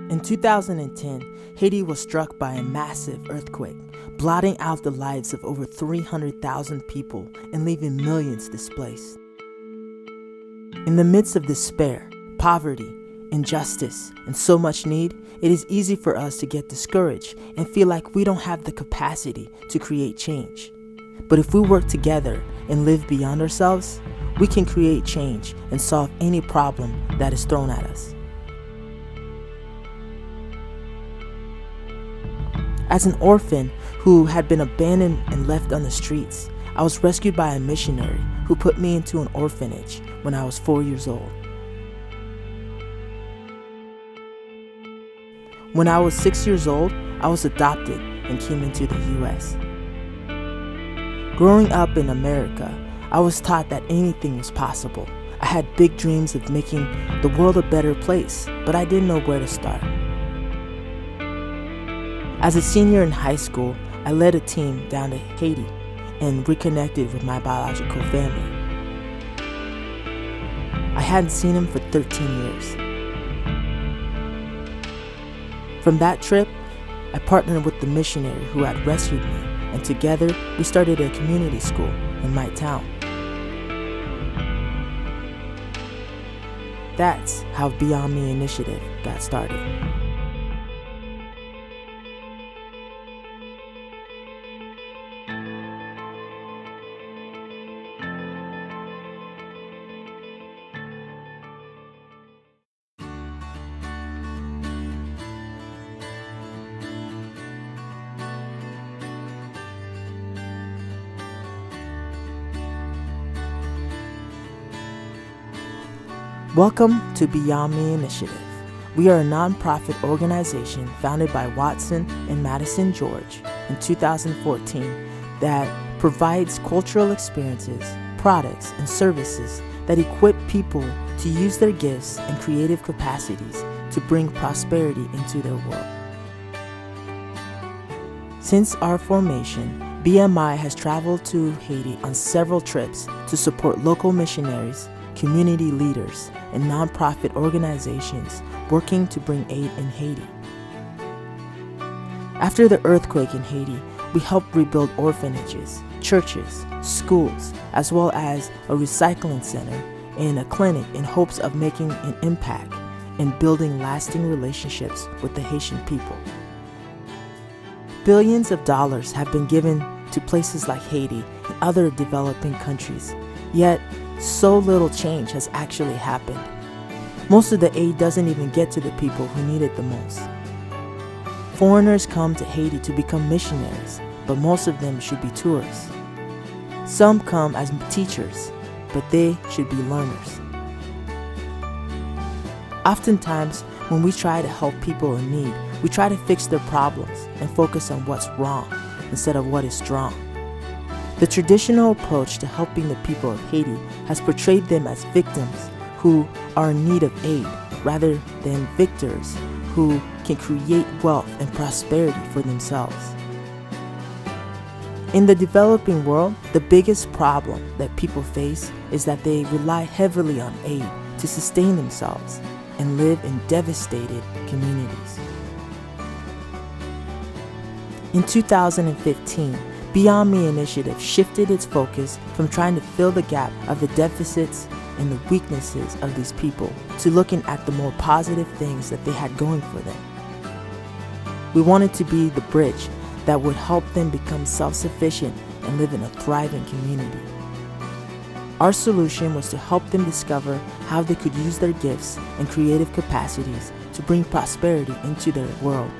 In 2010, Haiti was struck by a massive earthquake, blotting out the lives of over 300,000 people and leaving millions displaced. In the midst of despair, poverty, injustice, and so much need, it is easy for us to get discouraged and feel like we don't have the capacity to create change. But if we work together and live beyond ourselves, we can create change and solve any problem that is thrown at us. As an orphan who had been abandoned and left on the streets, I was rescued by a missionary who put me into an orphanage when I was 4 years old. When I was 6 years old, I was adopted and came into the U.S. Growing up in America, I was taught that anything was possible. I had big dreams of making the world a better place, but I didn't know where to start. As a senior in high school, I led a team down to Haiti and reconnected with my biological family. I hadn't seen him for 13 years. From that trip, I partnered with the missionary who had rescued me, and together we started a community school in my town. That's how Beyond Me initiative got started. Welcome to Beyond Me Initiative. We are a nonprofit organization founded by Watson and Madisyn George in 2014 that provides cultural experiences, products, and services that equip people to use their gifts and creative capacities to bring prosperity into their world. Since our formation, BMI has traveled to Haiti on several trips to support local missionaries, community leaders, and nonprofit organizations working to bring aid in Haiti. After the earthquake in Haiti, we helped rebuild orphanages, churches, schools, as well as a recycling center and a clinic in hopes of making an impact and building lasting relationships with the Haitian people. Billions of dollars have been given to places like Haiti and other developing countries, yet so little change has actually happened. Most of the aid doesn't even get to the people who need it the most. Foreigners come to Haiti to become missionaries, but most of them should be tourists. Some come as teachers, but they should be learners. Oftentimes, when we try to help people in need, we try to fix their problems and focus on what's wrong instead of what is strong. The traditional approach to helping the people of Haiti has portrayed them as victims who are in need of aid, rather than victors who can create wealth and prosperity for themselves. In the developing world, the biggest problem that people face is that they rely heavily on aid to sustain themselves and live in devastated communities. In 2015, Beyond Me Initiative shifted its focus from trying to fill the gap of the deficits and the weaknesses of these people to looking at the more positive things that they had going for them. We wanted to be the bridge that would help them become self-sufficient and live in a thriving community. Our solution was to help them discover how they could use their gifts and creative capacities to bring prosperity into their world.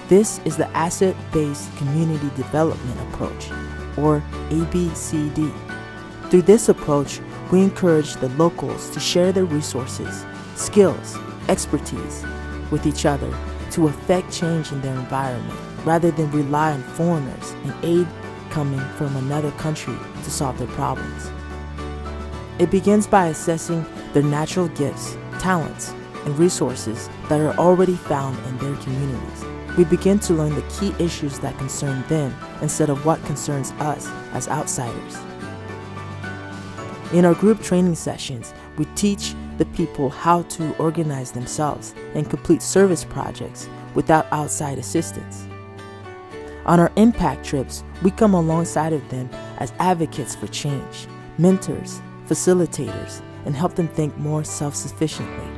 This is the Asset-Based Community Development Approach, or ABCD. Through this approach, we encourage the locals to share their resources, skills, expertise with each other to affect change in their environment, rather than rely on foreigners and aid coming from another country to solve their problems. It begins by assessing their natural gifts, talents, and resources that are already found in their communities. We begin to learn the key issues that concern them instead of what concerns us as outsiders. In our group training sessions, we teach the people how to organize themselves and complete service projects without outside assistance. On our impact trips, we come alongside of them as advocates for change, mentors, facilitators, and help them think more self-sufficiently.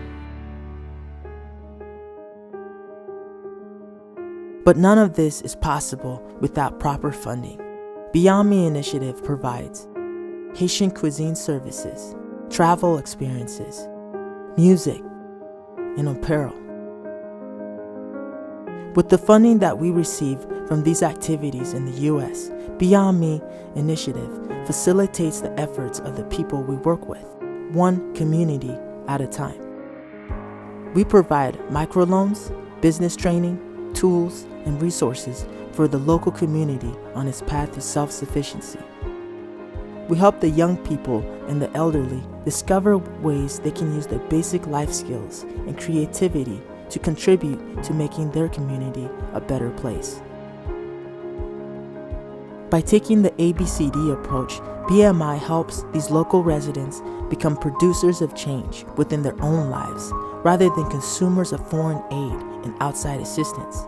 But none of this is possible without proper funding. Beyond Me Initiative provides Haitian cuisine services, travel experiences, music, and apparel. With the funding that we receive from these activities in the U.S., Beyond Me Initiative facilitates the efforts of the people we work with, one community at a time. We provide microloans, business training, tools, and resources for the local community on its path to self-sufficiency. We help the young people and the elderly discover ways they can use their basic life skills and creativity to contribute to making their community a better place. By taking the ABCD approach, BMI helps these local residents become producers of change within their own lives, rather than consumers of foreign aid and outside assistance.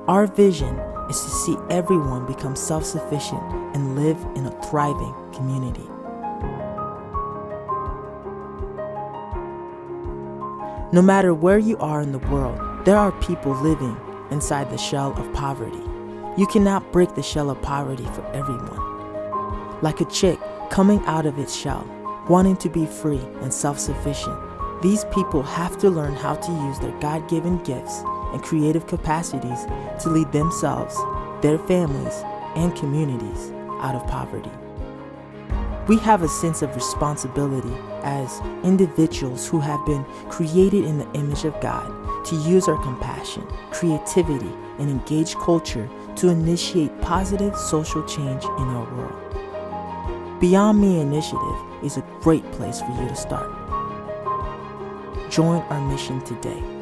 Our vision is to see everyone become self-sufficient and live in a thriving community. No matter where you are in the world, there are people living inside the shell of poverty. You cannot break the shell of poverty for everyone. Like a chick coming out of its shell, wanting to be free and self-sufficient, these people have to learn how to use their God-given gifts and creative capacities to lead themselves, their families, and communities out of poverty. We have a sense of responsibility as individuals who have been created in the image of God to use our compassion, creativity, and engaged culture to initiate positive social change in our world. Beyond Me Initiative is a great place for you to start. Join our mission today.